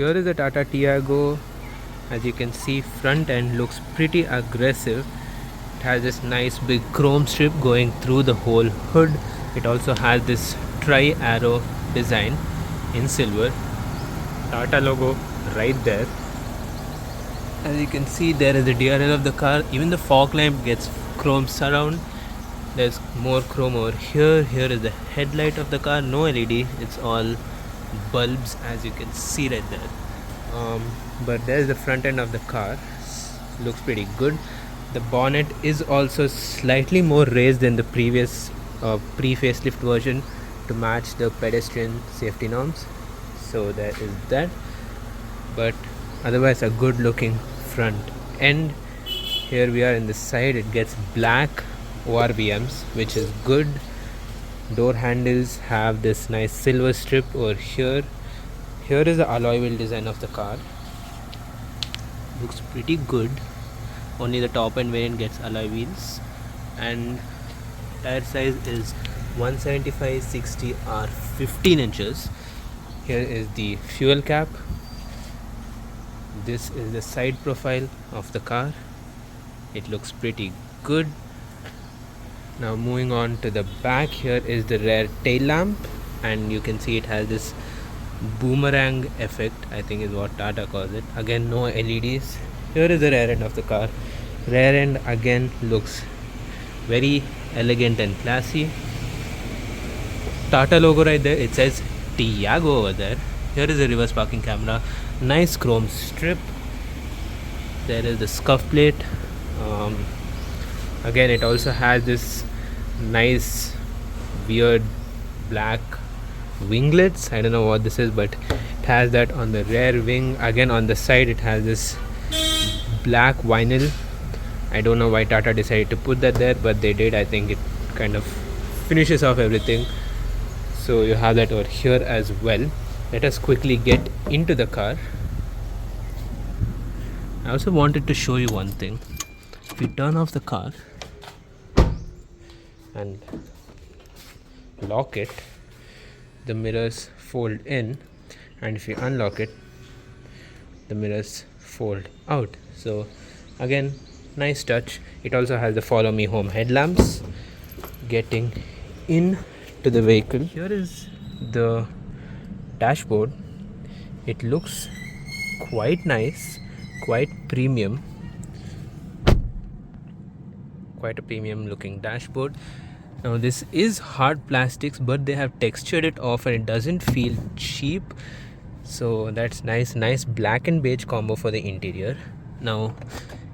here is a Tata Tiago. As you can see, front end looks pretty aggressive. It has this nice big chrome strip going through the whole hood. It also has this tri-arrow design in silver. Tata logo right there. As you can see, there is the DRL of the car. Even the fog lamp gets chrome surround. There's more chrome over here. Here is the headlight of the car. No LED. It's all bulbs, as you can see right there. But there's the front end of the car. Looks pretty good. The bonnet is also slightly more raised than the previous pre-facelift version to match the pedestrian safety norms. So there is that. But otherwise a good looking front end. Here we are in the side. It gets black ORVMs, which is good. Door handles have this nice silver strip over here. Here is the alloy wheel design of the car. Looks pretty good. Only the top end variant gets alloy wheels. And tire size is 175/60 R 15 inches. Here is the fuel cap. This is the side profile of the car. It looks pretty good. Now moving on to the back, here is the rear tail lamp, and you can see it has this boomerang effect, I think is what Tata calls it. Again, no LEDs. Here is the rear end of the car. Rear end again looks very elegant and classy. Tata logo right there. It says Tiago over there. Here is the reverse parking camera. Nice chrome strip. There is the scuff plate. Again, it also has this nice weird black winglets. I don't know what this is, but it has that on the rear wing. Again, on the side it has this black vinyl. I don't know why Tata decided to put that there, but they did. I think it kind of finishes off everything. So you have that over here as well. Let us quickly get into the car. I also wanted to show you one thing. If you turn off the car and lock it, the mirrors fold in, and if you unlock it, the mirrors fold out. So again, nice touch. It also has the follow me home headlamps. Getting in to the vehicle, here is the dashboard. It looks quite nice, quite premium, quite a premium looking dashboard. Now this is hard plastics, but they have textured it off and it doesn't feel cheap, so that's nice black and beige combo for the interior. Now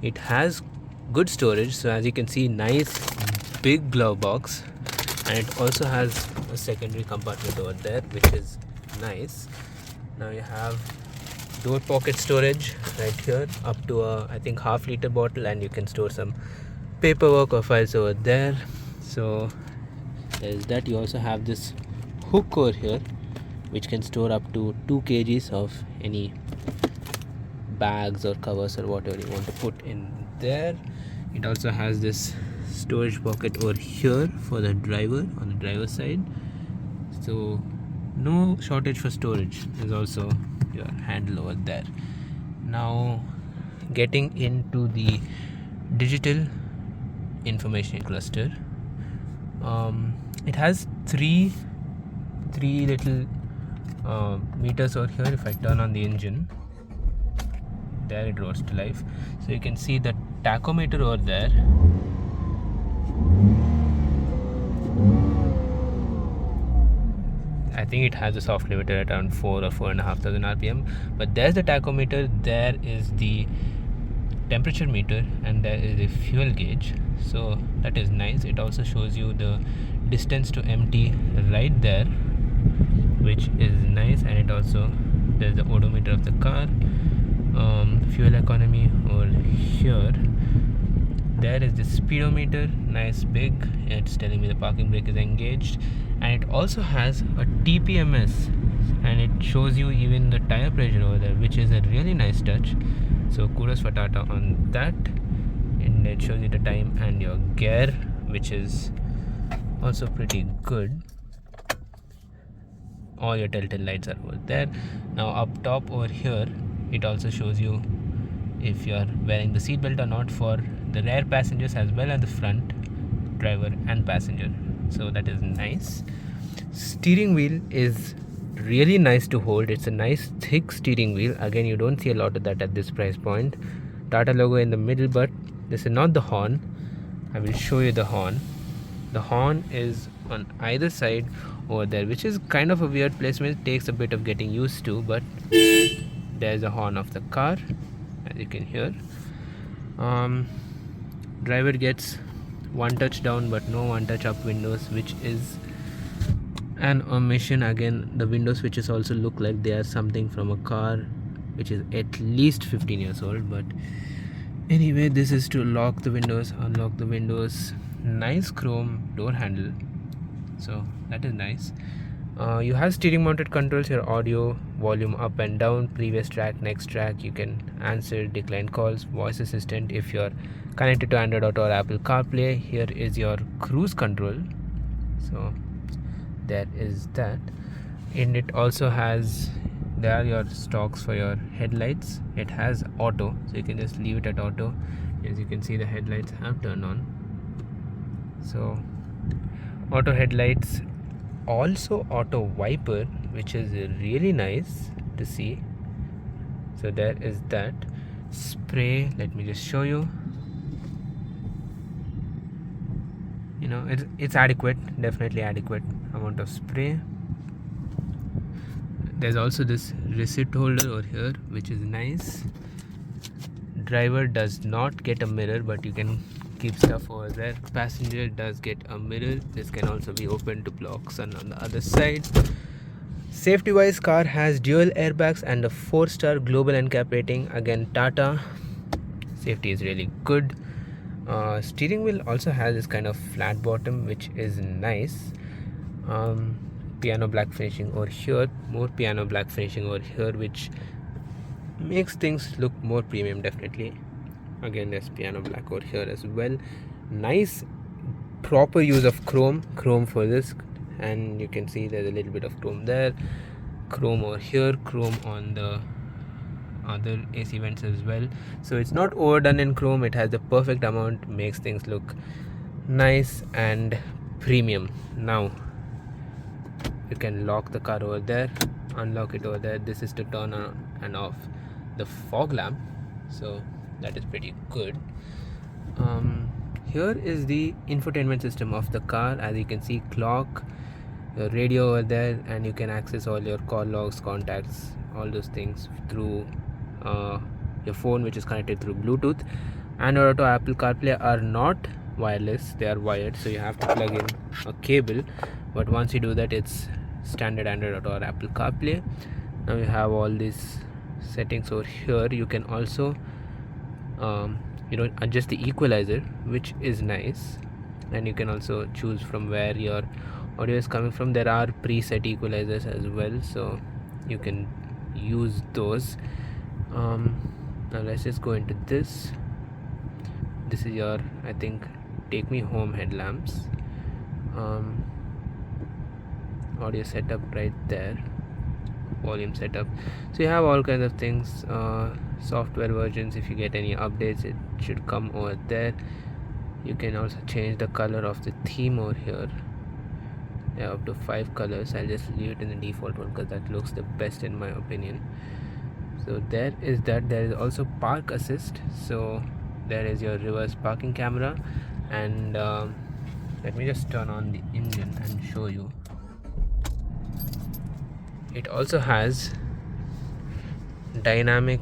it has good storage, so as you can see, nice big glove box, and it also has a secondary compartment over there, which is nice. Now you have door pocket storage right here, up to a I think half-liter bottle, and you can store some paperwork or files over there. So there's that. You also have this hook over here, which can store up to 2 kgs of any bags or covers or whatever you want to put in there. It also has this storage pocket over here for the driver on the driver's side, so no shortage for storage. There's also your handle over there. Now getting into the digital information cluster, it has three little meters over here. If I turn on the engine, there it roars to life. So you can see the tachometer over there. I think it has a soft limiter at around 4 or 4,500 RPM. But there's the tachometer, there is the temperature meter, and there is a fuel gauge. So that is nice. It also shows you the distance to empty right there, which is nice. And it also, there's the odometer of the car, fuel economy over here. There is the speedometer, nice big. It's telling me the parking brake is engaged, and it also has a TPMS, and it shows you even the tire pressure over there, which is a really nice touch. So kudos for Tata on that. And it shows you the time and your gear, which is also pretty good. all your telltale lights are over there. Now up top over here, it also shows you if you are wearing the seatbelt or not for the rear passengers as well as the front driver and passenger. So that is nice. Steering wheel is really nice to hold. It's a nice thick steering wheel. Again, you don't see a lot of that at this price point. Tata logo in the middle, but this is not the horn. I will show you the horn. The horn is on either side over there, which is kind of a weird placement. It takes a bit of getting used to, but there's a horn of the car, as you can hear. Driver gets one touch down but no one touch up windows, which is an omission. Again, the window switches also look like they are something from a car which is at least 15 years old. But anyway, this is to lock the windows, unlock the windows. Nice chrome door handle, so that is nice. You have steering mounted controls, your audio volume up and down, previous track, next track. You can answer, decline calls, voice assistant if you're connected to Android Auto or Apple CarPlay. Here is your cruise control, so there is that. And it also has, there are your stocks for your headlights. It has auto, so you can just leave it at auto. As you can see, the headlights have turned on, so auto headlights. Also auto wiper, which is really nice to see. So there is that. Spray, let me just show you. You know, it's adequate, definitely adequate amount of spray. There's also this receipt holder over here, which is nice. Driver does not get a mirror, but you can keep stuff over there. Passenger does get a mirror. This can also be opened to block sun on the other side. Safety wise, car has dual airbags and a 4-star global NCAP rating. Again, Tata. Safety is really good. Steering wheel also has this kind of flat bottom, which is nice. Piano black finishing over here, more piano black finishing over here, which makes things look more premium, definitely. Again, there's piano black over here as well. Nice proper use of chrome for this, and you can see there's a little bit of chrome there, chrome over here, chrome on the other AC vents as well. So it's not overdone in chrome, it has the perfect amount, makes things look nice and premium. Now you can lock the car over there, unlock it over there. This is to turn on and off the fog lamp, so that is pretty good. Here is the infotainment system of the car. As you can see, clock, your radio over there, and you can access all your call logs, contacts, all those things through your phone, which is connected through Bluetooth. Android Auto, Apple CarPlay are not wireless, they are wired, so you have to plug in a cable. But once you do that, it's standard Android Auto or Apple CarPlay. Now you have all these settings over here. You can also adjust the equalizer, which is nice, and you can also choose from where your audio is coming from. There are preset equalizers as well, so you can use those. Now let's just go into this. This is your, I think, take me home headlamps. Audio setup right there, volume setup. So you have all kinds of things. Software versions, if you get any updates, it should come over there. You can also change the color of the theme over here. Yeah, up to 5 colors. I'll just leave it in the default one because that looks the best in my opinion. So there is that. There is also park assist, so there is your reverse parking camera. And let me just turn on the engine and show you. It also has dynamic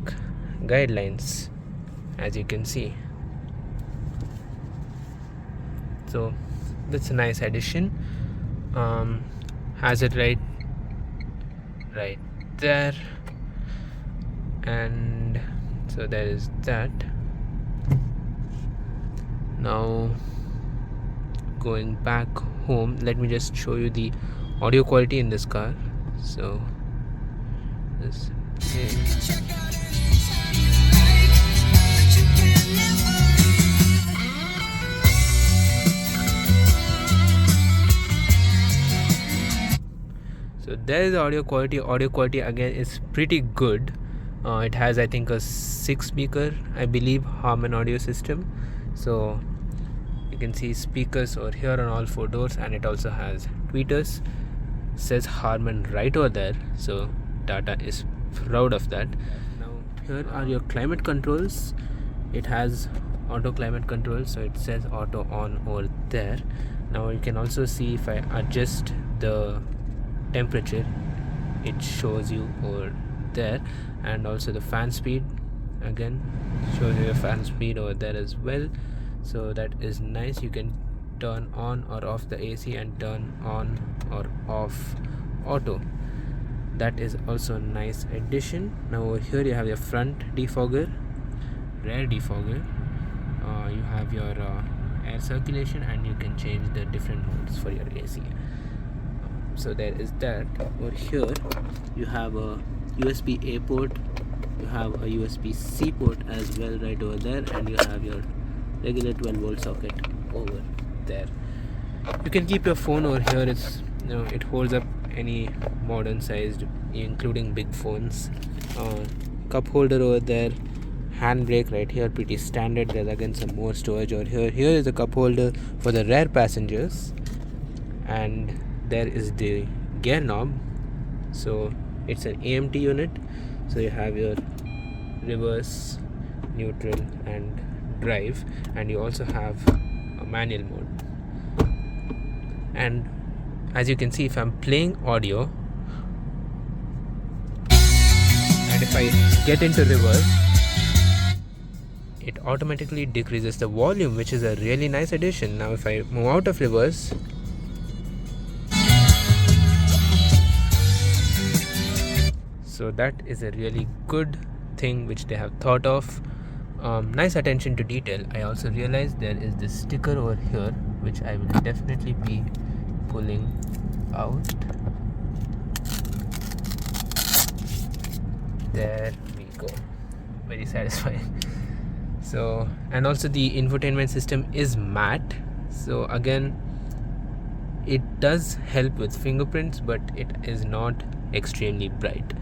guidelines, as you can see. So that's a nice addition. Has it right there, and so there is that. Now going back home, let me just show you the audio quality in this car. So this So there is audio quality again is pretty good. It has, I think, a 6 speaker, I believe, Harman audio system. So you can see speakers over here on all 4 doors, and it also has tweeters. Says Harman right over there, so Tata is proud of that. Now here are your climate controls. It has auto climate control, so it says auto on over there. Now you can also see if I adjust the temperature, it shows you over there, and also the fan speed again shows you your fan speed over there as well. So that is nice. You can turn on or off the AC and turn on or off auto. That is also a nice addition. Now over here you have your front defogger, rear defogger, you have your air circulation, and you can change the different modes for your AC. So there is that. Over here you have a USB A port, you have a USB C port as well right over there, and you have your regular 12 volt socket over there. You can keep your phone over here. It's, it holds up any modern sized, including big phones. Cup holder over there, handbrake right here, pretty standard. There's again some more storage over here. Here is the cup holder for the rear passengers, and there is the gear knob. So it's an AMT unit, so you have your reverse, neutral and drive, and you also have a manual mode. And as you can see, if I'm playing audio and if I get into reverse, it automatically decreases the volume, which is a really nice addition. Now if I move out of reverse, so that is a really good thing which they have thought of. Nice attention to detail. I also realized there is this sticker over here, which I will definitely be pulling out. There we go. Very satisfying. So, and also the infotainment system is matte, so again it does help with fingerprints, but it is not extremely bright.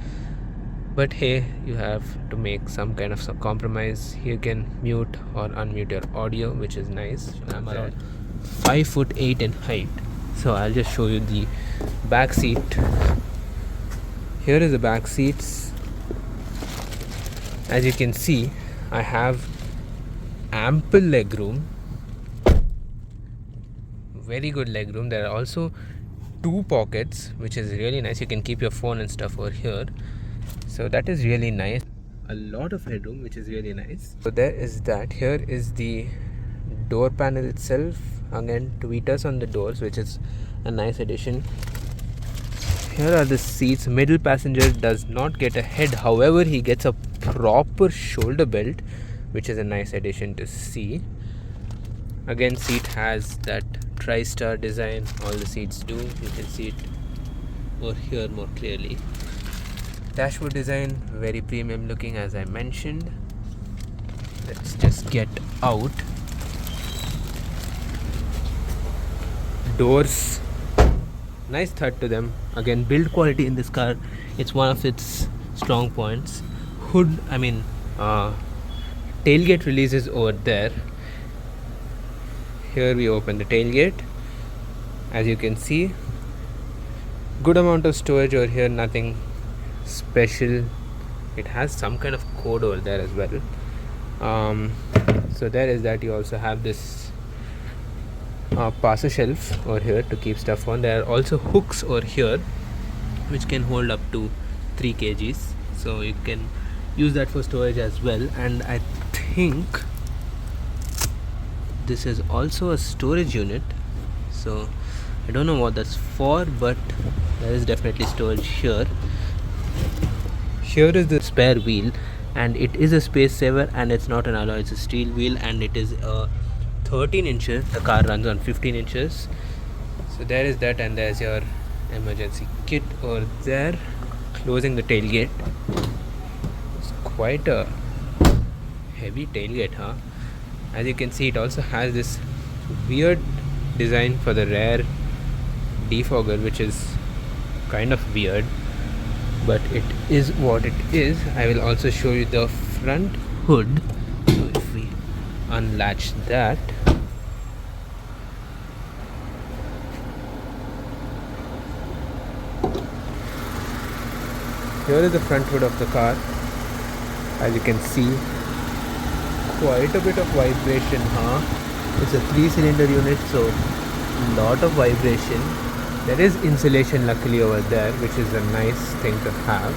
But hey, you have to make some kind of some compromise. You can mute or unmute your audio, which is nice. I'm around 5'8" in height, so I'll just show you the back seat. Here is the back seats. As you can see, I have ample legroom, very good legroom. There are also 2 pockets, which is really nice. You can keep your phone and stuff over here, so that is really nice. A lot of headroom, which is really nice. So there is that. Here is the door panel itself. Again, tweeters on the doors, which is a nice addition. Here are the seats. Middle passenger does not get a head, however he gets a proper shoulder belt, which is a nice addition to see. Again, seat has that tri-star design. All the seats do. You can see it over here more clearly. Dashboard design, very premium looking, as I mentioned. Let's just get out. Doors, nice thud to them. Again, build quality in this car, it's one of its strong points. Hood, tailgate releases over there. Here we open the tailgate. As you can see, good amount of storage over here, nothing special. It has some kind of code over there as well. So there is that. You also have this passer shelf over here to keep stuff on. There are also hooks over here which can hold up to 3 kgs, so you can use that for storage as well. And I think this is also a storage unit, so I don't know what that's for, but there is definitely storage here. Here is the spare wheel, and it is a space saver, and it's not an alloy, it's a steel wheel, and it is a 13 inches. The car runs on 15 inches. So there is that, and there's your emergency kit over there. Closing the tailgate. It's quite a heavy tailgate, huh? As you can see, it also has this weird design for the rear defogger, which is kind of weird, but it is what it is. I will also show you the front hood. So if we unlatch that, here is the front hood of the car. As you can see, quite a bit of vibration, It's a 3-cylinder unit, so lot of vibration. There is insulation luckily over there, which is a nice thing to have.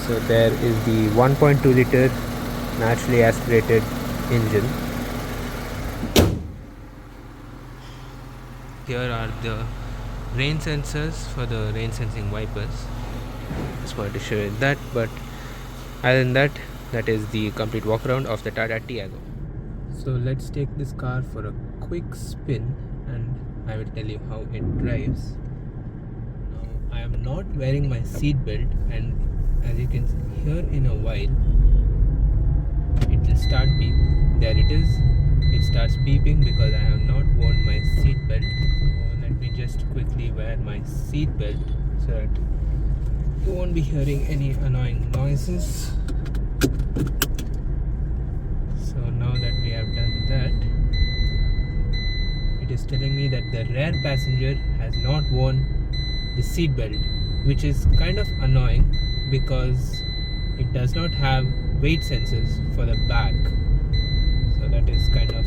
So there is the 1.2 liter naturally aspirated engine. Here are the rain sensors for the rain sensing wipers. Just wanted to show you that, but other than that, that is the complete walk around of the Tata Tiago. So let's take this car for a quick spin and I will tell you how it drives. Now I am not wearing my seat belt, and as you can hear in a while it will start beep. There it is. It starts beeping because I have not worn my seat belt. So let me just quickly wear my seat belt so that you won't be hearing any annoying noises. So now that we have done that, it is telling me that the rear passenger has not worn the seat belt, which is kind of annoying because it does not have weight sensors for the back. So that is kind of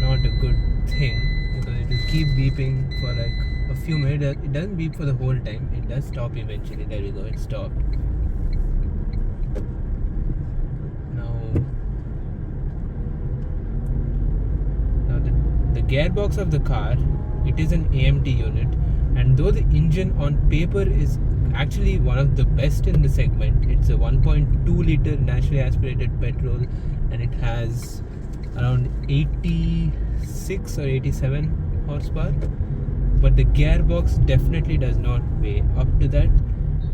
not a good thing, because it will keep beeping for like a few minutes. It doesn't beep for the whole time. It does stop eventually. There we go, it stopped. The gearbox of the car, it is an AMT unit, and though the engine on paper is actually one of the best in the segment, it's a 1.2 liter naturally aspirated petrol, and it has around 86 or 87 horsepower, but the gearbox definitely does not weigh up to that.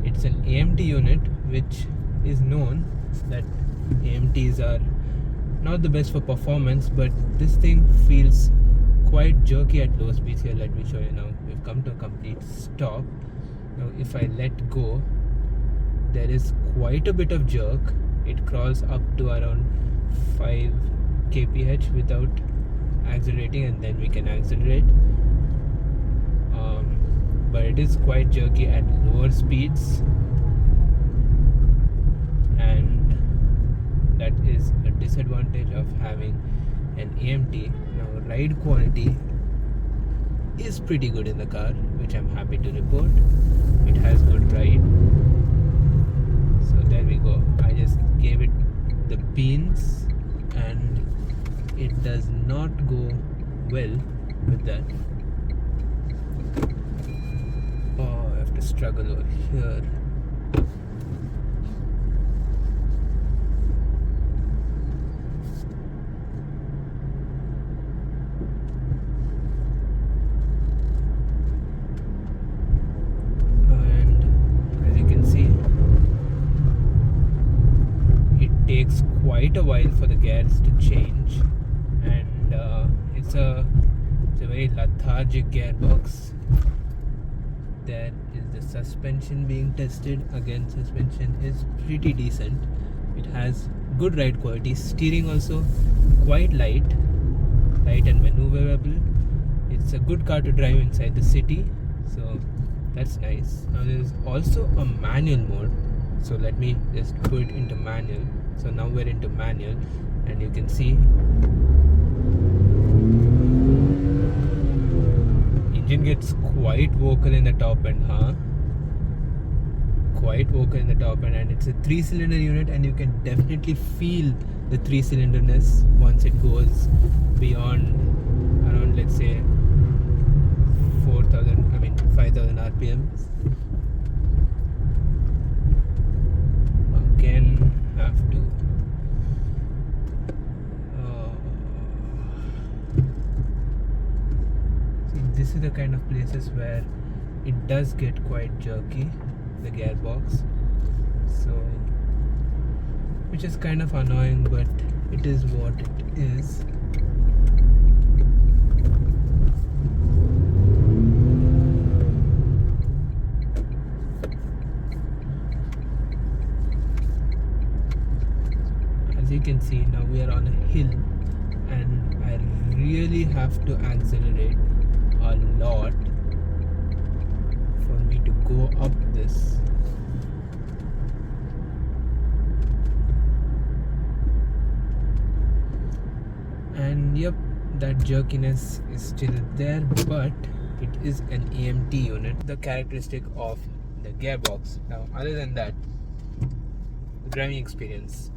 It's an AMT unit, which is known that AMTs are not the best for performance, but this thing feels quite jerky at low speeds. Here, let me show you now. We've come to a complete stop. Now if I let go, there is quite a bit of jerk. It crawls up to around 5 kph without accelerating, and then we can accelerate. But it is quite jerky at lower speeds, and that is a disadvantage of having an AMT. Now ride quality is pretty good in the car, which I'm happy to report. It has good ride. So there we go. I just gave it the beans and it does not go well with that. Oh, I have to struggle over here. Takes quite a while for the gears to change, and it's a very lethargic gearbox. There is the suspension being tested. Again, suspension is pretty decent. It has good ride quality. Steering also quite light and maneuverable. It's a good car to drive inside the city, so that's nice. Now there is also a manual mode, so let me just put it into manual. So now we're into manual, and you can see engine gets quite vocal in the top end, quite vocal in the top end, and it's a 3-cylinder unit, and you can definitely feel the 3-cylinderness once it goes beyond around, let's say, 5,000 RPMs. Again, have to see, this is the kind of places where it does get quite jerky, the gearbox, so which is kind of annoying, but it is what it is. can see, now we are on a hill and I really have to accelerate a lot for me to go up this. And yep, that jerkiness is still there, but it is an AMT unit. The characteristic of the gearbox. Now, other than that, the driving experience,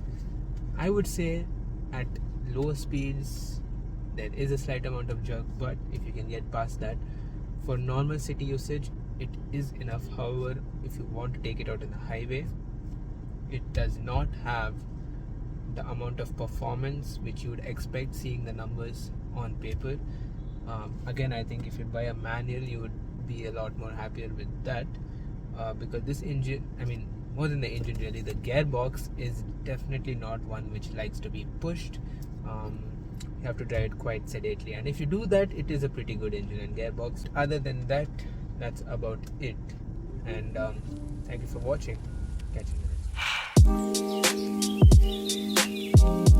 I would say at low speeds there is a slight amount of jerk, but if you can get past that, for normal city usage it is enough. However, if you want to take it out in the highway, it does not have the amount of performance which you would expect seeing the numbers on paper. Again, I think if you buy a manual, you would be a lot more happier with that, because this engine, I mean, more than the engine really, the gearbox is definitely not one which likes to be pushed. You have to drive it quite sedately, and if you do that, it is a pretty good engine and gearbox. Other than that, that's about it. And thank you for watching. Catch you next.